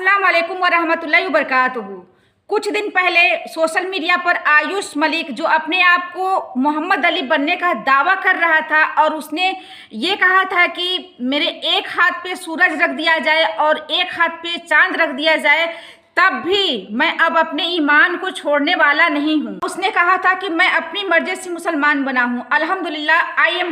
अस्सलाम वालेकुम वरहमतुल्लाहि वबरकातुहू। कुछ दिन पहले सोशल मीडिया पर आयुष मलिक जो अपने आप को मोहम्मद अली बनने का दावा कर रहा था और उसने ये कहा था कि मेरे एक हाथ पे सूरज रख दिया जाए और एक हाथ पे चांद रख दिया जाए तब भी मैं अब अपने ईमान को छोड़ने वाला नहीं हूँ। उसने कहा था कि मैं अपनी मर्जी से मुसलमान बना हूँ, अल्हम्दुलिल्लाह आई एम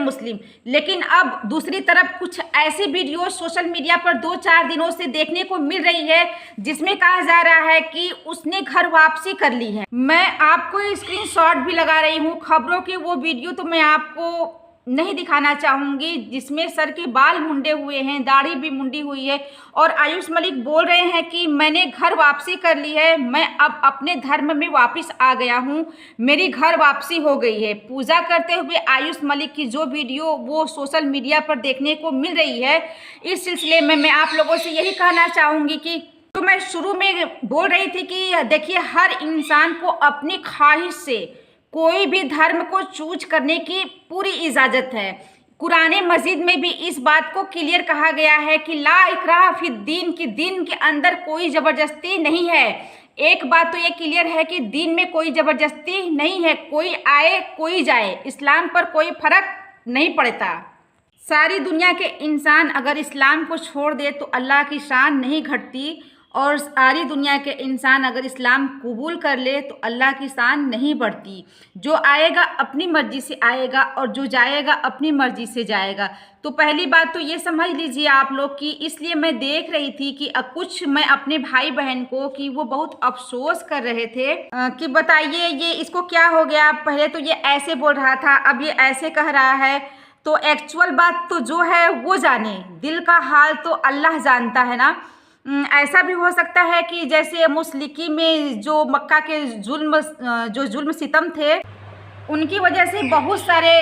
मुस्लिम। लेकिन अब दूसरी तरफ कुछ ऐसी वीडियो सोशल मीडिया पर 2-4 दिनों से देखने को मिल रही है जिसमें कहा जा रहा है कि उसने घर वापसी कर ली है। मैं आपको स्क्रीनशॉट भी लगा रही हूँ खबरों की। वो वीडियो तो मैं आपको नहीं दिखाना चाहूँगी जिसमें सर के बाल मुंडे हुए हैं, दाढ़ी भी मुंडी हुई है और आयुष मलिक बोल रहे हैं कि मैंने घर वापसी कर ली है, मैं अब अपने धर्म में वापस आ गया हूँ, मेरी घर वापसी हो गई है। पूजा करते हुए आयुष मलिक की जो वीडियो वो सोशल मीडिया पर देखने को मिल रही है, इस सिलसिले में मैं आप लोगों से यही कहना चाहूँगी कि तो मैं शुरू में बोल रही थी कि देखिए हर इंसान को अपनी ख्वाहिश से कोई भी धर्म को चूज करने की पूरी इजाज़त है। कुरान मजीद में भी इस बात को क्लियर कहा गया है कि ला इकराह फिद दीन, की दीन के अंदर कोई ज़बरदस्ती नहीं है। एक बात तो ये क्लियर है कि दीन में कोई ज़बरदस्ती नहीं है, कोई आए कोई जाए, इस्लाम पर कोई फ़र्क नहीं पड़ता। सारी दुनिया के इंसान अगर इस्लाम को छोड़ दे तो अल्लाह की शान नहीं घटती और सारी दुनिया के इंसान अगर इस्लाम कबूल कर ले तो अल्लाह की शान नहीं बढ़ती। जो आएगा अपनी मर्ज़ी से आएगा और जो जाएगा अपनी मर्ज़ी से जाएगा। तो पहली बात तो ये समझ लीजिए आप लोग कि इसलिए मैं देख रही थी कि कुछ मैं अपने भाई बहन को कि वो बहुत अफसोस कर रहे थे कि बताइए ये इसको क्या हो गया, पहले तो ये ऐसे बोल रहा था अब ये ऐसे कह रहा है। तो एक्चुअल बात तो जो है वो जाने, दिल का हाल तो अल्लाह जानता है ना। ऐसा भी हो सकता है कि जैसे मुसलिकी में जो मक्का के जुल्म सितम थे उनकी वजह से बहुत सारे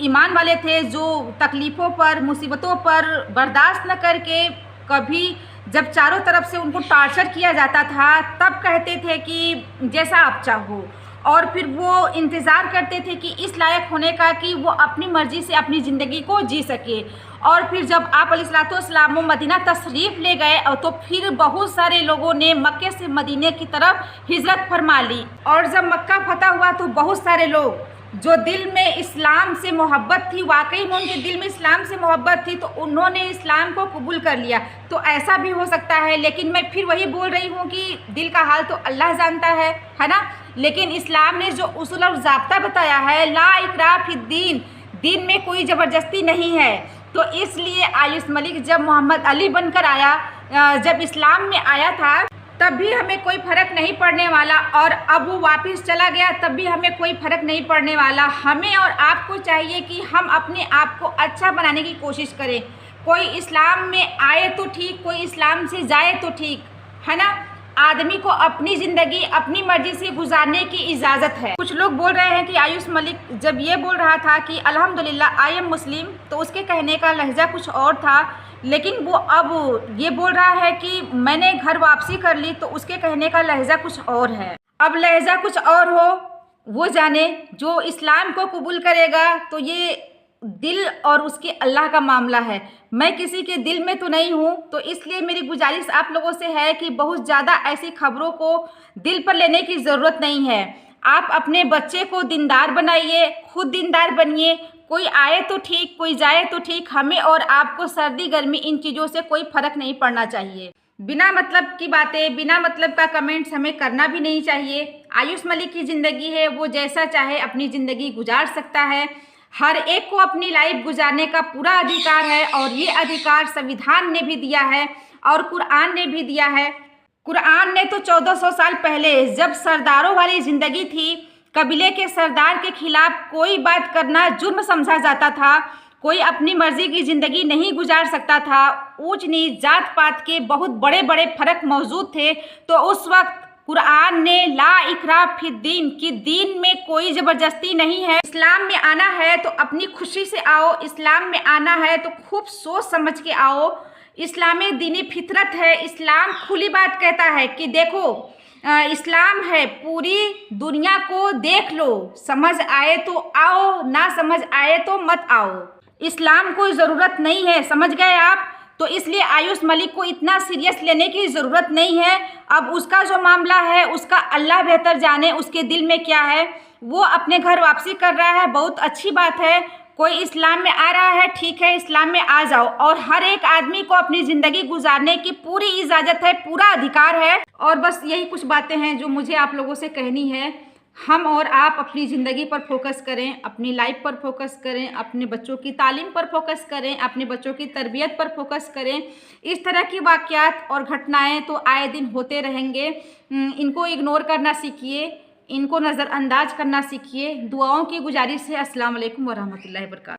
ईमान वाले थे जो तकलीफ़ों पर मुसीबतों पर बर्दाश्त न करके कभी जब चारों तरफ से उनको टार्चर किया जाता था तब कहते थे कि जैसा आप चाहो, और फिर वो इंतज़ार करते थे कि इस लायक होने का कि वो अपनी मर्ज़ी से अपनी ज़िंदगी को जी सके। और फिर जब आप अलैहिस्सलाम मदीना तशरीफ़ ले गए तो फिर बहुत सारे लोगों ने मक्के से मदीने की तरफ हिजरत फरमा ली। और जब मक्का फतह हुआ तो बहुत सारे लोग जो दिल में इस्लाम से मोहब्बत थी, वाकई में उनके दिल में इस्लाम से मोहब्बत थी, तो उन्होंने इस्लाम को कबूल कर लिया। तो ऐसा भी हो सकता है, लेकिन मैं फिर वही बोल रही हूँ कि दिल का हाल तो अल्लाह जानता है ना। लेकिन इस्लाम ने जो उसूल और ज़ाब्ता बताया है ला इकराह फिद दीन, दीन में कोई ज़बरदस्ती नहीं है। तो इसलिए आयुष मलिक जब मोहम्मद अली बनकर आया, जब इस्लाम में आया था तब भी हमें कोई फ़र्क नहीं पड़ने वाला और अब वो वापस चला गया तब भी हमें कोई फ़र्क नहीं पड़ने वाला। हमें और आपको चाहिए कि हम अपने आप को अच्छा बनाने की कोशिश करें। कोई इस्लाम में आए तो ठीक, कोई इस्लाम से जाए तो ठीक, है ना। आदमी को अपनी ज़िंदगी अपनी मर्ज़ी से गुजारने की इजाज़त है। कुछ लोग बोल रहे हैं कि आयुष मलिक जब ये बोल रहा था कि अल्हम्दुलिल्लाह आई एम मुस्लिम तो उसके कहने का लहजा कुछ और था, लेकिन वो अब ये बोल रहा है कि मैंने घर वापसी कर ली तो उसके कहने का लहजा कुछ और है। अब लहजा कुछ और हो वो जाने, जो इस्लाम को कबूल करेगा तो ये दिल और उसके अल्लाह का मामला है। मैं किसी के दिल में तो नहीं हूँ, तो इसलिए मेरी गुजारिश आप लोगों से है कि बहुत ज़्यादा ऐसी खबरों को दिल पर लेने की ज़रूरत नहीं है। आप अपने बच्चे को दीनदार बनाइए, खुद दीनदार बनिए। कोई आए तो ठीक, कोई जाए तो ठीक, हमें और आपको सर्दी गर्मी इन चीज़ों से कोई फ़र्क नहीं पड़ना चाहिए। बिना मतलब की बातें, बिना मतलब का कमेंट्स हमें करना भी नहीं चाहिए। आयुष मलिक की ज़िंदगी है, वो जैसा चाहे अपनी ज़िंदगी गुजार सकता है। हर एक को अपनी लाइफ गुजारने का पूरा अधिकार है और ये अधिकार संविधान ने भी दिया है और कुरान ने भी दिया है। कुरान ने तो 1400 साल पहले जब सरदारों वाली ज़िंदगी थी, कबीले के सरदार के खिलाफ कोई बात करना जुर्म समझा जाता था, कोई अपनी मर्ज़ी की ज़िंदगी नहीं गुजार सकता था, ऊंच नीच जात पात के बहुत बड़े बड़े फ़र्क मौजूद थे। तो उस वक्त कुरान ने ला इकराह फिद दीन, की दीन में कोई ज़बरदस्ती नहीं है। इस्लाम में आना है तो अपनी खुशी से आओ, इस्लाम में आना है तो खूब सोच समझ के आओ। इस्लाम में दीनी फितरत है। इस्लाम खुली बात कहता है कि देखो इस्लाम है, पूरी दुनिया को देख लो, समझ आए तो आओ, ना समझ आए तो मत आओ। इस्लाम को ज़रूरत नहीं है, समझ गए आप। तो इसलिए आयुष मलिक को इतना सीरियस लेने की ज़रूरत नहीं है। अब उसका जो मामला है उसका अल्लाह बेहतर जाने उसके दिल में क्या है। वो अपने घर वापसी कर रहा है, बहुत अच्छी बात है। कोई इस्लाम में आ रहा है, ठीक है, इस्लाम में आ जाओ। और हर एक आदमी को अपनी ज़िंदगी गुजारने की पूरी इजाज़त है, पूरा अधिकार है। और बस यही कुछ बातें हैं जो मुझे आप लोगों से कहनी है। हम और आप अपनी ज़िंदगी पर फोकस करें, अपनी लाइफ पर फोकस करें, अपने बच्चों की तालीम पर फोकस करें, अपने बच्चों की तरबियत पर फोकस करें। इस तरह की वाक़यात और घटनाएं तो आए दिन होते रहेंगे। इनको इग्नोर करना सीखिए, इनको नज़रअंदाज करना सीखिए। दुआओं की गुजारिश है। अस्सलाम वालेकुम वरहमतुल्लाहि वबरकातुहू।